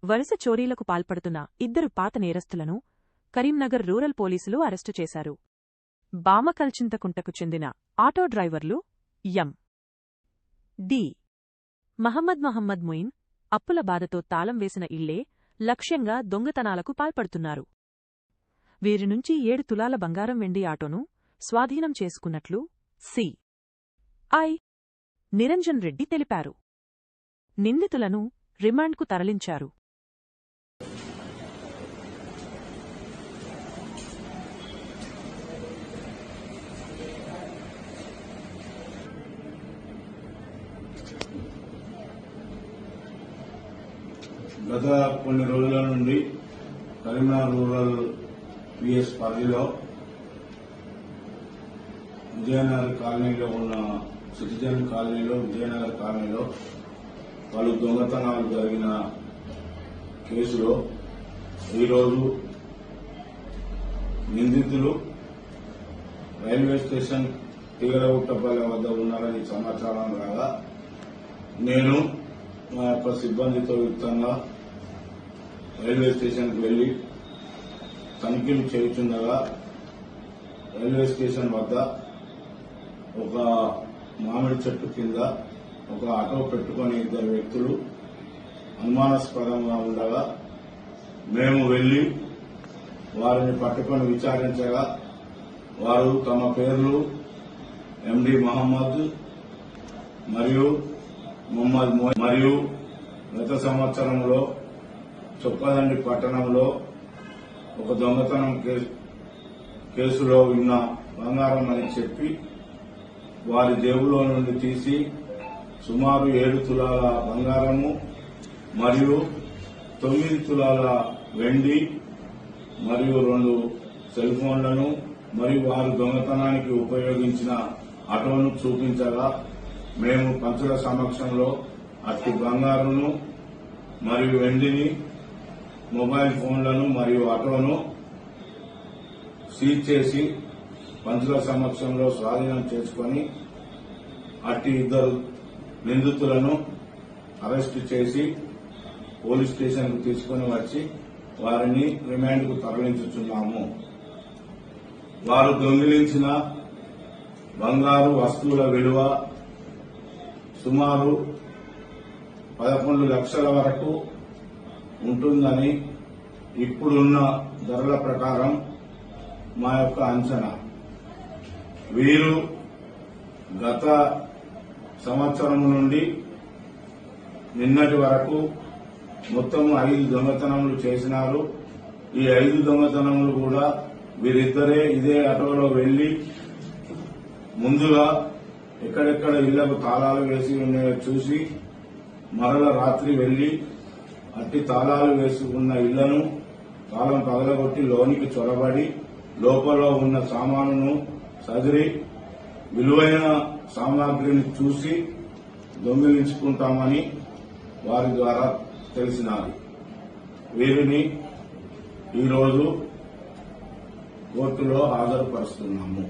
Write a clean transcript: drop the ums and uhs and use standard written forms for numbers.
వరుస చోరీలకు పాల్పడుతున్న ఇద్దరు పాత నేరస్తులను కరీంనగర్ రూరల్ పోలీసులు అరెస్టు చేశారు. బామకల్చింతకుంటకు చెందిన ఆటో డ్రైవర్లు ఎం. డి. మహమ్మద్ మొయిన్ అప్పుల బాధతో తాళం వేసిన ఇళ్లే లక్ష్యంగా దొంగతనాలకు పాల్పడుతున్నారు. వీరి నుంచి 7 తులాల బంగారం వెండి ఆటోను స్వాధీనం చేసుకున్నట్లు సి. ఐ. నిరంజన్ రెడ్డి తెలిపారు. నిందితులను రిమాండ్కు తరలించారు. గత కొన్ని రోజుల నుండి కరీంనగర్ రూరల్ పిఎస్ పరిధిలో విజయనగర్ కాలనీలో ఉన్న సిటిజన్ కాలనీలో విజయనగర్ కాలనీలో పలు దొంగతనాలు జరిగిన కేసులో ఈరోజు నిందితులు రైల్వే స్టేషన్ తీగరగుట్టపల్లె వద్ద ఉన్నారని సమాచారం రాగా నేను మా యొక్క సిబ్బందితో యుక్తంగా రైల్వే స్టేషన్కు వెళ్లి తనిఖీలు చేయుచుండగా రైల్వే స్టేషన్ వద్ద ఒక మామిడి చెట్టు కింద ఒక ఆటో పెట్టుకుని 2 వ్యక్తులు అనుమానాస్పదంగా ఉండగా మేము వెళ్లి వారిని పట్టుకొని విచారించగా వారు తమ పేర్లు ఎండి మహమ్మద్ మరియు మొహమ్మద్ మోయ్ మరియు గత సంవత్సరంలో చొప్పదండి పట్టణంలో ఒక దొంగతనం కేసులో ఉన్న బంగారం అని చెప్పి వారి జేబులో నుండి తీసి సుమారు 7 తులాల బంగారము మరియు 9 తులాల వెండి మరియు 2 సెల్ ఫోన్లను మరియు వారు దొంగతనానికి ఉపయోగించిన ఆటోను చూపించగా మేము పంచుల సమక్షంలో అట్టి బంగారును మరియు వెండిని మొబైల్ ఫోన్లను మరియు ఆటోను సీజ్ చేసి పంచుల సమక్షంలో స్వాధీనం చేసుకుని అట్టి 2 నిందితులను అరెస్టు చేసి పోలీస్ స్టేషన్కు తీసుకుని వచ్చి వారిని రిమాండ్కు తరలించుచున్నాము. వారు దొంగిలించిన బంగారు వస్తువుల విలువ సుమారు 11 లక్షల వరకు ఉంటుందని ఇప్పుడున్న ధరల ప్రకారం మా యొక్క అంచనా. వీరు గత సంవత్సరం నుండి నిన్నటి వరకు మొత్తం 5 దొంగతనములు చేసినారు. ఈ 5 దొంగతనములు కూడా వీరిద్దరే ఇదే ఆటోలో వెళ్లి ముందుగా ఎక్కడెక్కడ ఇళ్లకు తాళాలు వేసి ఉన్నాయో చూసి మరల రాత్రి వెళ్లి అట్టి తాళాలు వేసి ఉన్న ఇళ్లను తాళం పగలగొట్టి లోనికి చొరబడి లోపల ఉన్న సామానును సదిరి విలువైన సామాగ్రిని చూసి దొంగిలించుకుంటామని వారి ద్వారా తెలిసినది. వీరిని ఈరోజు కోర్టులో హాజరుపరుస్తున్నాము.